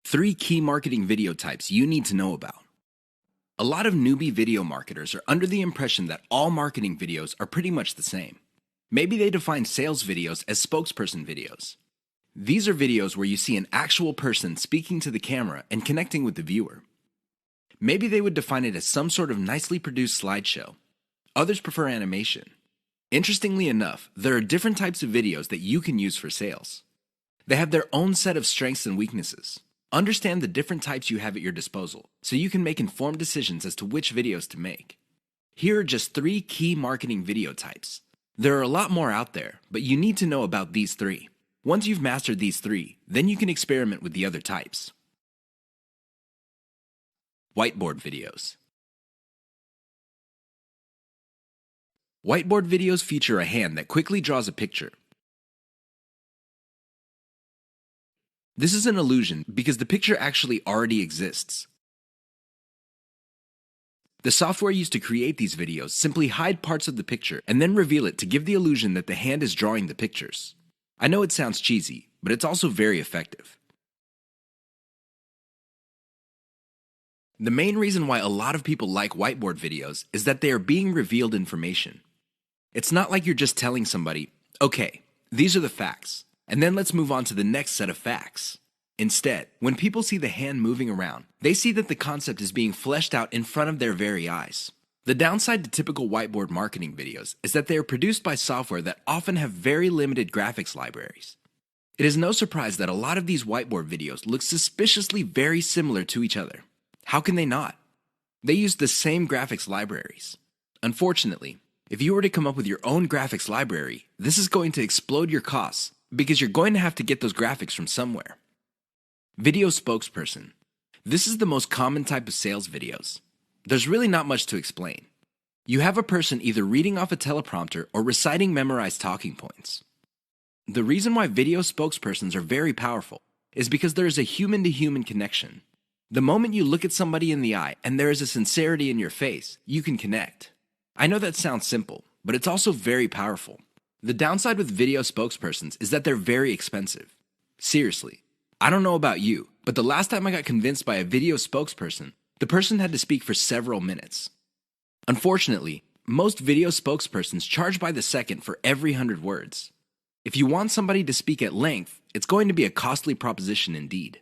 3 key marketing video types you need to know about. A lot of newbie video marketers are under the impression that all marketing videos are pretty much the same. Maybe they define sales videos as spokesperson videos. These are videos where you see an actual person speaking to the camera and connecting with the viewer. Maybe they would define it as some sort of nicely produced slideshow. Others prefer animation. Interestingly enough, there are different types of videos that you can use for sales. They have their own set of strengths and weaknesses. Understand the different types you have at your disposal so you can make informed decisions as to which videos to make. Here are just 3 key marketing video types. There are a lot more out there, but you need to know about these 3. Once you've mastered these 3, then you can experiment with the other types. Whiteboard videos. Whiteboard videos feature a hand that quickly draws a picture. This is an illusion because the picture actually already exists. The software used to create these videos simply hide parts of the picture and then reveal it to give the illusion that the hand is drawing the pictures. I know it sounds cheesy, but it's also very effective. The main reason why a lot of people like whiteboard videos is that they are being revealed information. It's not like you're just telling somebody, okay, these are the facts, and then let's move on to the next set of facts. Instead, when people see the hand moving around, they see that the concept is being fleshed out in front of their very eyes. The downside to typical whiteboard marketing videos is that they are produced by software that often have very limited graphics libraries. It is no surprise that a lot of these whiteboard videos look suspiciously very similar to each other. How can they not? They use the same graphics libraries. Unfortunately, if you were to come up with your own graphics library, this is going to explode your costs because you're going to have to get those graphics from somewhere. Video spokesperson. This is the most common type of sales videos. There's really not much to explain. You have a person either reading off a teleprompter or reciting memorized talking points. The reason why video spokespersons are very powerful is because there is a human-to-human connection. The moment you look at somebody in the eye and there is a sincerity in your face, you can connect. I know that sounds simple, but it's also very powerful. The downside with video spokespersons is that they're very expensive. Seriously, I don't know about you, but the last time I got convinced by a video spokesperson, the person had to speak for several minutes. Unfortunately, most video spokespersons charge by the second for every 100 words. If you want somebody to speak at length, it's going to be a costly proposition indeed.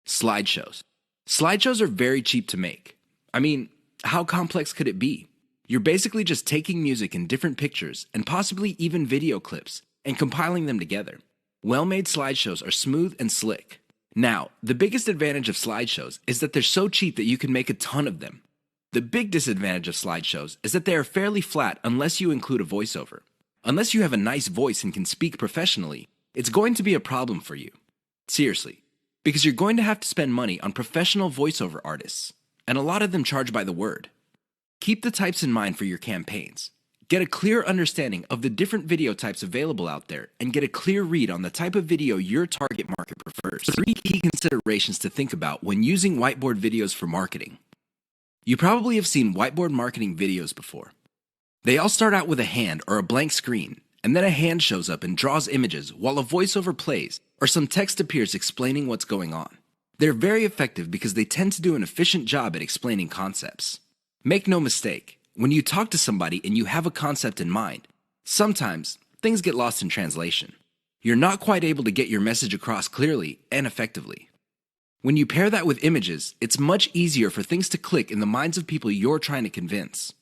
Slideshows. Slideshows are very cheap to make. I mean, how complex could it be? You're basically just taking music in different pictures and possibly even video clips and compiling them together. Well-made slideshows are smooth and slick. Now, the biggest advantage of slideshows is that they're so cheap that you can make a ton of them. The big disadvantage of slideshows is that they are fairly flat unless you include a voiceover. Unless you have a nice voice and can speak professionally, it's going to be a problem for you. Seriously, because you're going to have to spend money on professional voiceover artists, and a lot of them charge by the word. Keep the types in mind for your campaigns. Get a clear understanding of the different video types available out there and get a clear read on the type of video your target market prefers. 3 key considerations to think about when using whiteboard videos for marketing. You probably have seen whiteboard marketing videos before. They all start out with a hand or a blank screen, and then a hand shows up and draws images while a voiceover plays or some text appears explaining what's going on. They're very effective because they tend to do an efficient job at explaining concepts. Make no mistake, when you talk to somebody and you have a concept in mind, sometimes things get lost in translation. You're not quite able to get your message across clearly and effectively. When you pair that with images, it's much easier for things to click in the minds of people you're trying to convince.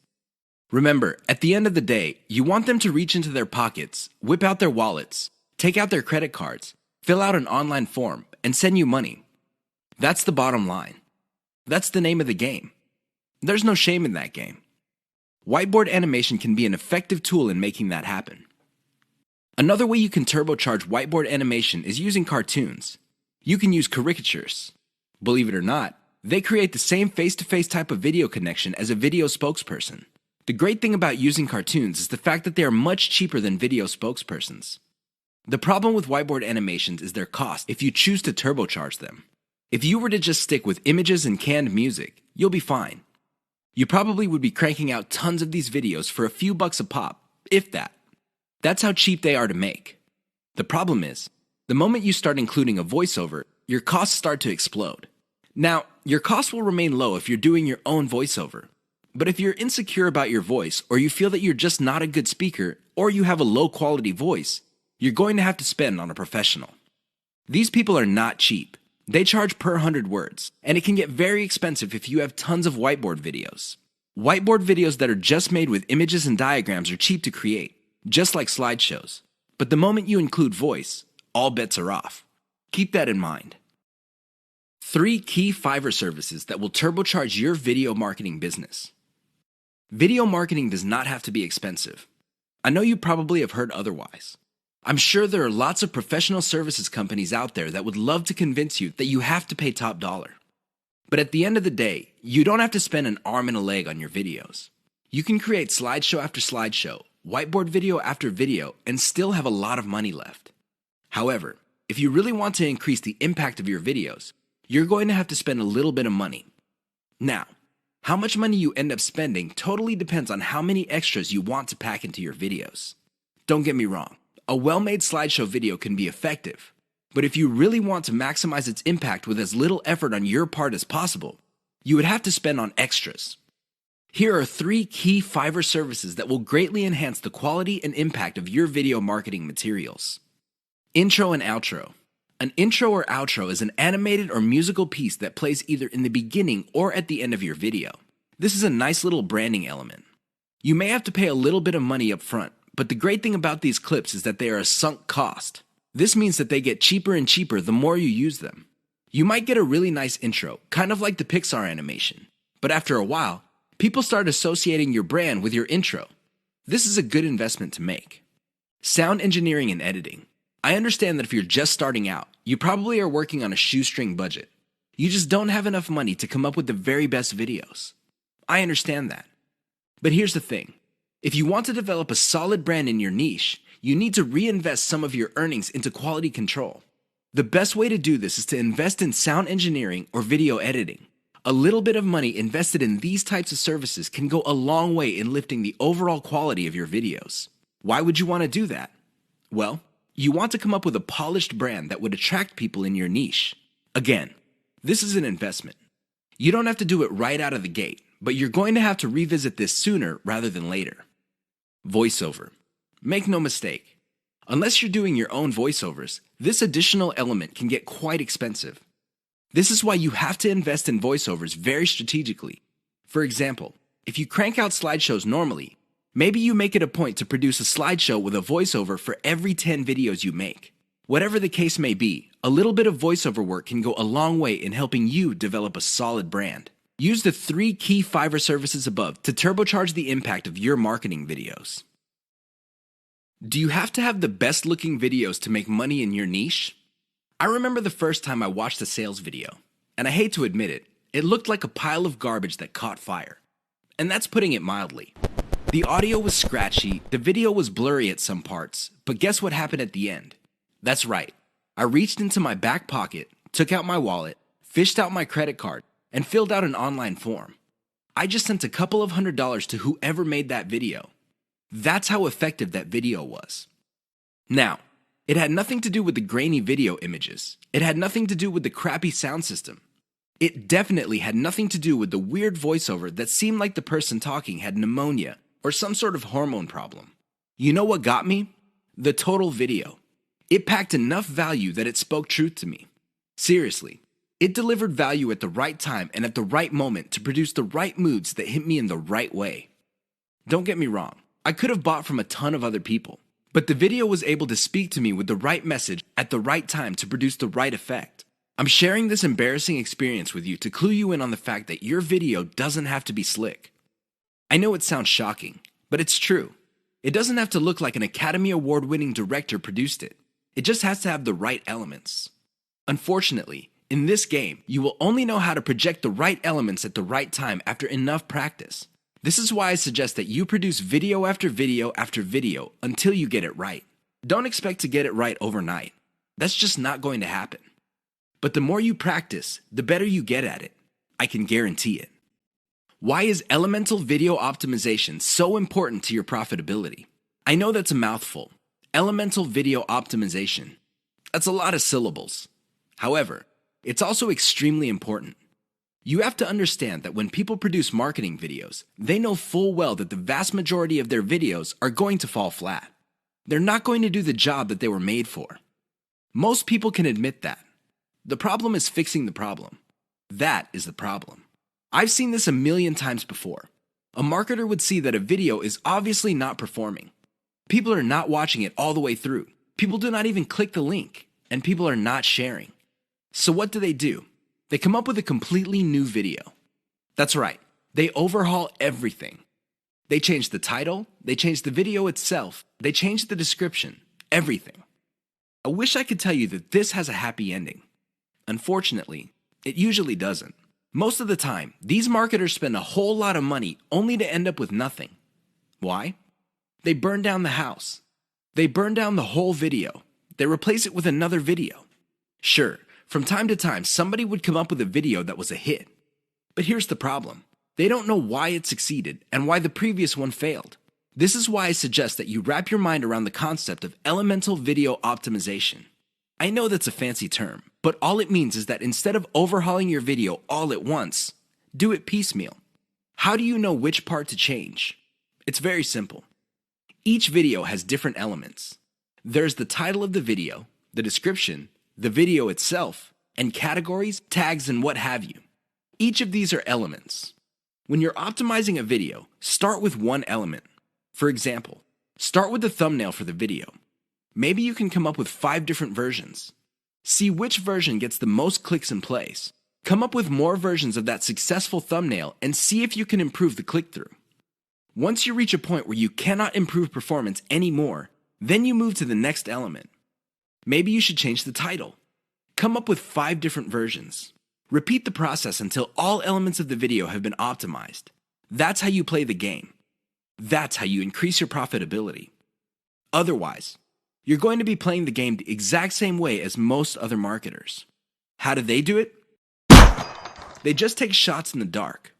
Remember, at the end of the day, you want them to reach into their pockets, whip out their wallets, take out their credit cards, fill out an online form, and send you money. That's the bottom line. That's the name of the game. There's no shame in that game. Whiteboard animation can be an effective tool in making that happen. Another way you can turbocharge whiteboard animation is using cartoons. You can use caricatures. Believe it or not, they create the same face-to-face type of video connection as a video spokesperson. The great thing about using cartoons is the fact that they are much cheaper than video spokespersons. The problem with whiteboard animations is their cost if you choose to turbocharge them. If you were to just stick with images and canned music, you'll be fine. You probably would be cranking out tons of these videos for a few bucks a pop, if that. That's how cheap they are to make. The problem is, the moment you start including a voiceover, your costs start to explode. Now, your costs will remain low if you're doing your own voiceover. But if you're insecure about your voice, or you feel that you're just not a good speaker, or you have a low quality voice, you're going to have to spend on a professional. These people are not cheap. They charge per 100 words, and it can get very expensive if you have tons of whiteboard videos. Whiteboard videos that are just made with images and diagrams are cheap to create, just like slideshows. But the moment you include voice, all bets are off. Keep that in mind. 3 key Fiverr services that will turbocharge your video marketing business. Video marketing does not have to be expensive. I know you probably have heard otherwise. I'm sure there are lots of professional services companies out there that would love to convince you that you have to pay top dollar. But at the end of the day, you don't have to spend an arm and a leg on your videos. You can create slideshow after slideshow, whiteboard video after video, and still have a lot of money left. However, if you really want to increase the impact of your videos, you're going to have to spend a little bit of money. Now, how much money you end up spending totally depends on how many extras you want to pack into your videos. Don't get me wrong, a well-made slideshow video can be effective, but if you really want to maximize its impact with as little effort on your part as possible, you would have to spend on extras. Here are 3 key Fiverr services that will greatly enhance the quality and impact of your video marketing materials. Intro and outro. An intro or outro is an animated or musical piece that plays either in the beginning or at the end of your video. This is a nice little branding element. You may have to pay a little bit of money up front, but the great thing about these clips is that they are a sunk cost. This means that they get cheaper and cheaper the more you use them. You might get a really nice intro, kind of like the Pixar animation, but after a while, people start associating your brand with your intro. This is a good investment to make. Sound engineering and editing. I understand that if you're just starting out, you probably are working on a shoestring budget. You just don't have enough money to come up with the very best videos. I understand that. But here's the thing. If you want to develop a solid brand in your niche, you need to reinvest some of your earnings into quality control. The best way to do this is to invest in sound engineering or video editing. A little bit of money invested in these types of services can go a long way in lifting the overall quality of your videos. Why would you want to do that? Well, you want to come up with a polished brand that would attract people in your niche. Again, this is an investment. You don't have to do it right out of the gate, but you're going to have to revisit this sooner rather than later. Voiceover. Make no mistake. Unless you're doing your own voiceovers, this additional element can get quite expensive. This is why you have to invest in voiceovers very strategically. For example, if you crank out slideshows normally, maybe you make it a point to produce a slideshow with a voiceover for every 10 videos you make. Whatever the case may be, a little bit of voiceover work can go a long way in helping you develop a solid brand. Use the 3 key Fiverr services above to turbocharge the impact of your marketing videos. Do you have to have the best looking videos to make money in your niche? I remember the first time I watched a sales video, and I hate to admit it, it looked like a pile of garbage that caught fire. And that's putting it mildly. The audio was scratchy, the video was blurry at some parts, but guess what happened at the end? That's right. I reached into my back pocket, took out my wallet, fished out my credit card, and filled out an online form. I just sent a couple of $100s to whoever made that video. That's how effective that video was. Now, it had nothing to do with the grainy video images. It had nothing to do with the crappy sound system. It definitely had nothing to do with the weird voiceover that seemed like the person talking had pneumonia or some sort of hormone problem. You know what got me? The total video. It packed enough value that it spoke truth to me. Seriously, it delivered value at the right time and at the right moment to produce the right moods that hit me in the right way. Don't get me wrong, I could have bought from a ton of other people, but the video was able to speak to me with the right message at the right time to produce the right effect. I'm sharing this embarrassing experience with you to clue you in on the fact that your video doesn't have to be slick. I know it sounds shocking, but it's true. It doesn't have to look like an Academy Award-winning director produced it. It just has to have the right elements. Unfortunately, in this game, you will only know how to project the right elements at the right time after enough practice. This is why I suggest that you produce video after video after video until you get it right. Don't expect to get it right overnight. That's just not going to happen. But the more you practice, the better you get at it. I can guarantee it. Why is elemental video optimization so important to your profitability? I know that's a mouthful. Elemental video optimization. That's a lot of syllables. However, it's also extremely important. You have to understand that when people produce marketing videos, they know full well that the vast majority of their videos are going to fall flat. They're not going to do the job that they were made for. Most people can admit that. The problem is fixing the problem. That is the problem. I've seen this a million times before. A marketer would see that a video is obviously not performing. People are not watching it all the way through. People do not even click the link, and people are not sharing. So what do? They come up with a completely new video. That's right, they overhaul everything. They change the title, they change the video itself, they change the description, everything. I wish I could tell you that this has a happy ending. Unfortunately, it usually doesn't. Most of the time, these marketers spend a whole lot of money only to end up with nothing. Why? They burn down the house. They burn down the whole video. They replace it with another video. Sure, from time to time, somebody would come up with a video that was a hit. But here's the problem. They don't know why it succeeded and why the previous one failed. This is why I suggest that you wrap your mind around the concept of elemental video optimization. I know that's a fancy term, but all it means is that instead of overhauling your video all at once, do it piecemeal. How do you know which part to change? It's very simple. Each video has different elements. There's the title of the video, the description, the video itself, and categories, tags, and what have you. Each of these are elements. When you're optimizing a video, start with one element. For example, start with the thumbnail for the video. Maybe you can come up with 5 different versions. See which version gets the most clicks and plays. Come up with more versions of that successful thumbnail and see if you can improve the click-through. Once you reach a point where you cannot improve performance anymore, then you move to the next element. Maybe you should change the title. Come up with 5 different versions. Repeat the process until all elements of the video have been optimized. That's how you play the game. That's how you increase your profitability. Otherwise, you're going to be playing the game the exact same way as most other marketers. How do they do it? They just take shots in the dark.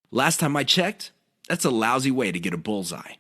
Last time I checked, that's a lousy way to get a bullseye.